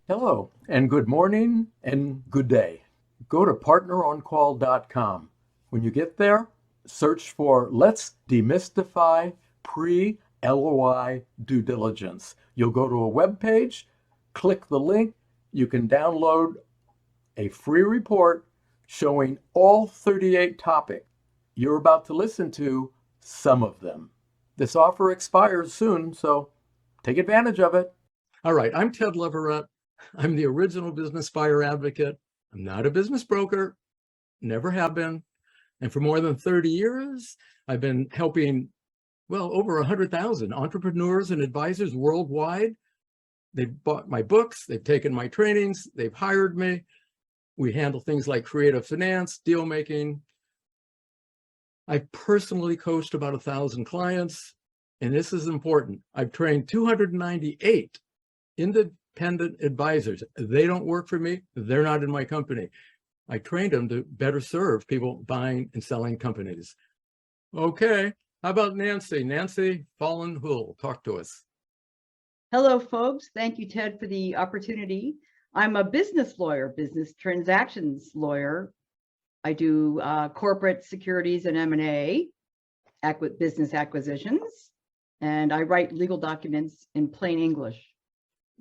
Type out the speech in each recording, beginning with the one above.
Hello, and good morning, and good day. Go to partneroncall.com. When you get there, search for Let's Demystify Pre-LOI Due Diligence. You'll go to a web page, click the link, you can download a free report showing all 38 topics. You're about to listen to some of them. This offer expires soon, so take advantage of it. All right, I'm Ted Leverette. I'm the original business buyer advocate. I'm not a business broker, never have been. And for more than 30 years, I've been helping, over 100,000 entrepreneurs and advisors worldwide. They've bought my books, they've taken my trainings, they've hired me. We handle things like creative finance, deal making. I personally coached about 1,000 clients, and this is important. I've trained 298 independent advisors. They don't work for me. They're not in my company. I trained them to better serve people buying and selling companies. Okay, how about Nancy? Nancy Fallen-Hull, talk to us. Hello, folks. Thank you, Ted, for the opportunity. I'm a business lawyer, business transactions lawyer. I do corporate securities and M&A, business acquisitions, and I write legal documents in plain English.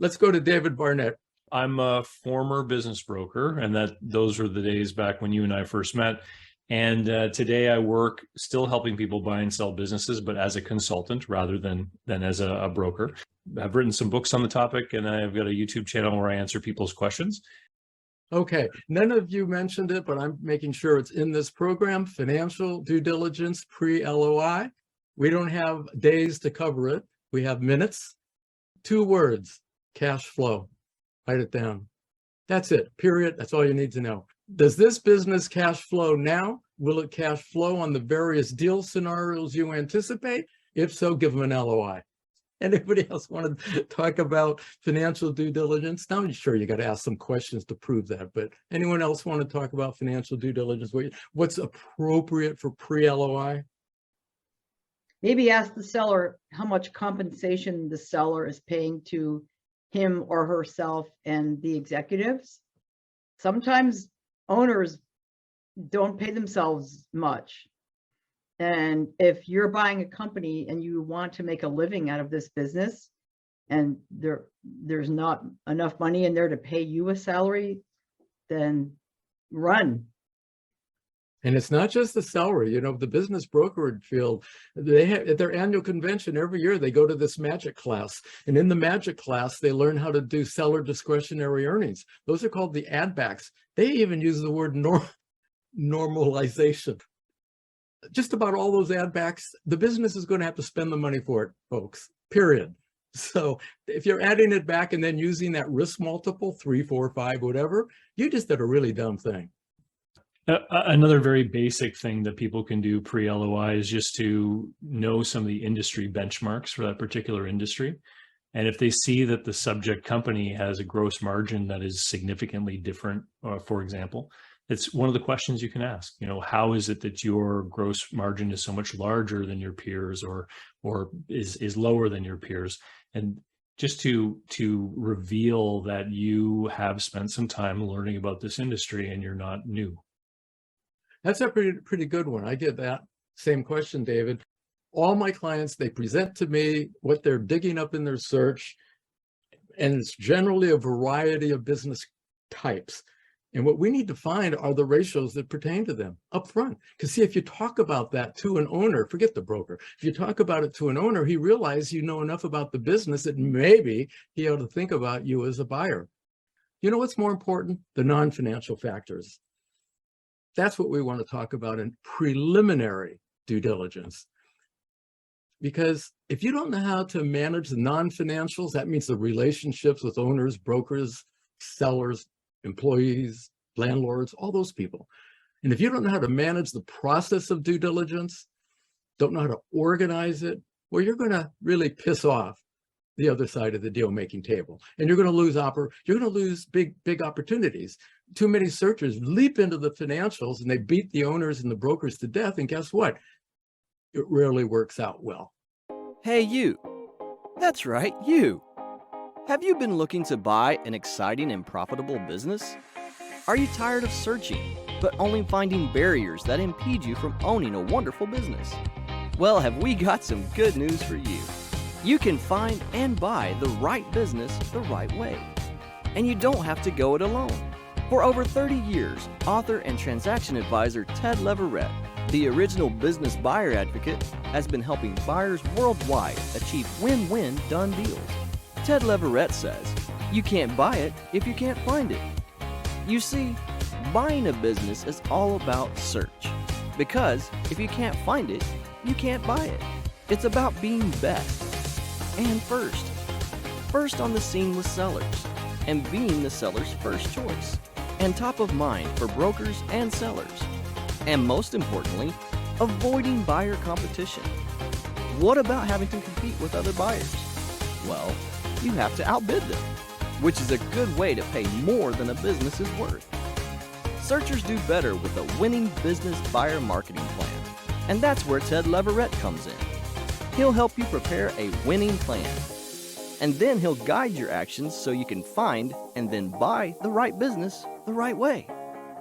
Let's go to David Barnett. I'm a former business broker, and those were the days back when you and I first met. And today I work still helping people buy and sell businesses, but as a consultant rather than as a broker. I've written some books on the topic, and I've got a YouTube channel where I answer people's questions. Okay, none of you mentioned it, but I'm making sure it's in this program, Financial Due Diligence Pre-LOI. We don't have days to cover it. We have minutes. 2 words, cash flow. Write it down. That's it, period. That's all you need to know. Does this business cash flow now? Will it cash flow on the various deal scenarios you anticipate? If so, give them an LOI. Anybody else want to talk about financial due diligence? Now, I'm sure you got to ask some questions to prove that, but anyone else want to talk about financial due diligence? What's appropriate for pre-LOI? Maybe ask the seller how much compensation the seller is paying to him or herself and the executives. Sometimes owners don't pay themselves much. And if you're buying a company and you want to make a living out of this business and there's not enough money in there to pay you a salary, then run. And it's not just the salary, the business brokerage field, they have at their annual convention every year, they go to this magic class. And in the magic class, they learn how to do seller discretionary earnings. Those are called the add backs. They even use the word normalization. Just about all those add backs, the business is going to have to spend the money for it, folks, period. So if you're adding it back and then using that risk multiple, 3, 4, 5, whatever, you just did a really dumb thing. Another very basic thing that people can do pre-LOI is just to know some of the industry benchmarks for that particular industry. And if they see that the subject company has a gross margin that is significantly different, for example, it's one of the questions you can ask. How is it that your gross margin is so much larger than your peers, or is lower than your peers? And just to reveal that you have spent some time learning about this industry and you're not new. That's a pretty good one. I get that same question, David. All my clients, they present to me what they're digging up in their search, and it's generally a variety of business types. And what we need to find are the ratios that pertain to them up front. Because see, if you talk about that to an owner, forget the broker. If you talk about it to an owner, he realizes you know enough about the business that maybe he ought to think about you as a buyer. You know what's more important? The non-financial factors. That's what we want to talk about in preliminary due diligence. Because if you don't know how to manage the non-financials, that means the relationships with owners, brokers, sellers, employees, landlords, all those people. And if you don't know how to manage the process of due diligence, don't know how to organize it, well, you're going to really piss off the other side of the deal making table. And you're going to lose big opportunities. Too many searchers leap into the financials and they beat the owners and the brokers to death. And guess what? It rarely works out well. Hey, you. That's right, you. Have you been looking to buy an exciting and profitable business? Are you tired of searching, but only finding barriers that impede you from owning a wonderful business? Well, have we got some good news for you? You can find and buy the right business the right way. And you don't have to go it alone. For over 30 years, author and transaction advisor Ted Leverette, the original business buyer advocate, has been helping buyers worldwide achieve win-win done deals. Ted Leverette says, you can't buy it if you can't find it. You see, buying a business is all about search. Because if you can't find it, you can't buy it. It's about being best and first. First on the scene with sellers and being the seller's first choice and top of mind for brokers and sellers. And most importantly, avoiding buyer competition. What about having to compete with other buyers? Well, you have to outbid them, which is a good way to pay more than a business is worth. Searchers do better with a winning business buyer marketing plan, and that's where Ted Leverette comes in. He'll help you prepare a winning plan, and then he'll guide your actions so you can find and then buy the right business the right way.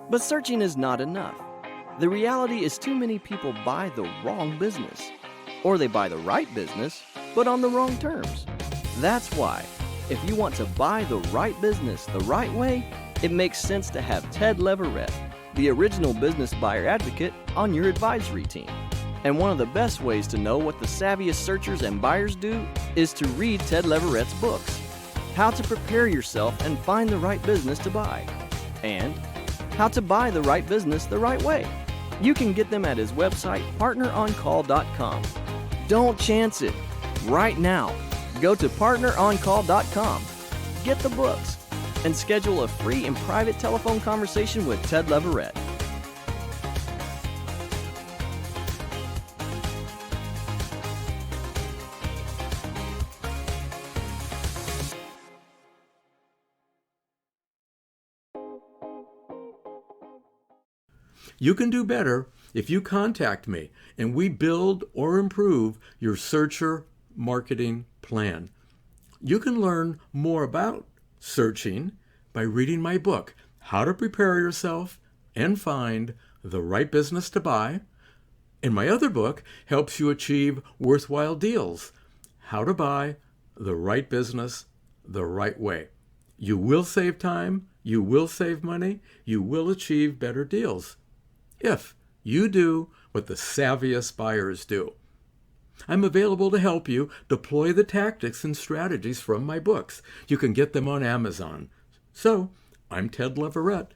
But searching is not enough. The reality is too many people buy the wrong business, or they buy the right business, but on the wrong terms. That's why, if you want to buy the right business the right way, it makes sense to have Ted Leverette, the original business buyer advocate, on your advisory team. And one of the best ways to know what the savviest searchers and buyers do is to read Ted Leverette's books, How to Prepare Yourself and Find the Right Business to Buy, and How to Buy the Right Business the Right Way. You can get them at his website, partneroncall.com. Don't chance it. Right now, go to partneroncall.com, get the books, and schedule a free and private telephone conversation with Ted Leverette. You can do better if you contact me and we build or improve your searcher marketing plan. You can learn more about searching by reading my book, How to Prepare Yourself and Find the Right Business to Buy. And my other book helps you achieve worthwhile deals, How to Buy the Right Business the Right Way. You will save time, you will save money, you will achieve better deals if you do what the savviest buyers do. I'm available to help you deploy the tactics and strategies from my books. You can get them on Amazon. So, I'm Ted Leverette,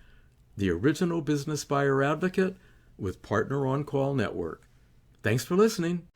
the original business buyer advocate with Partner On Call Network. Thanks for listening.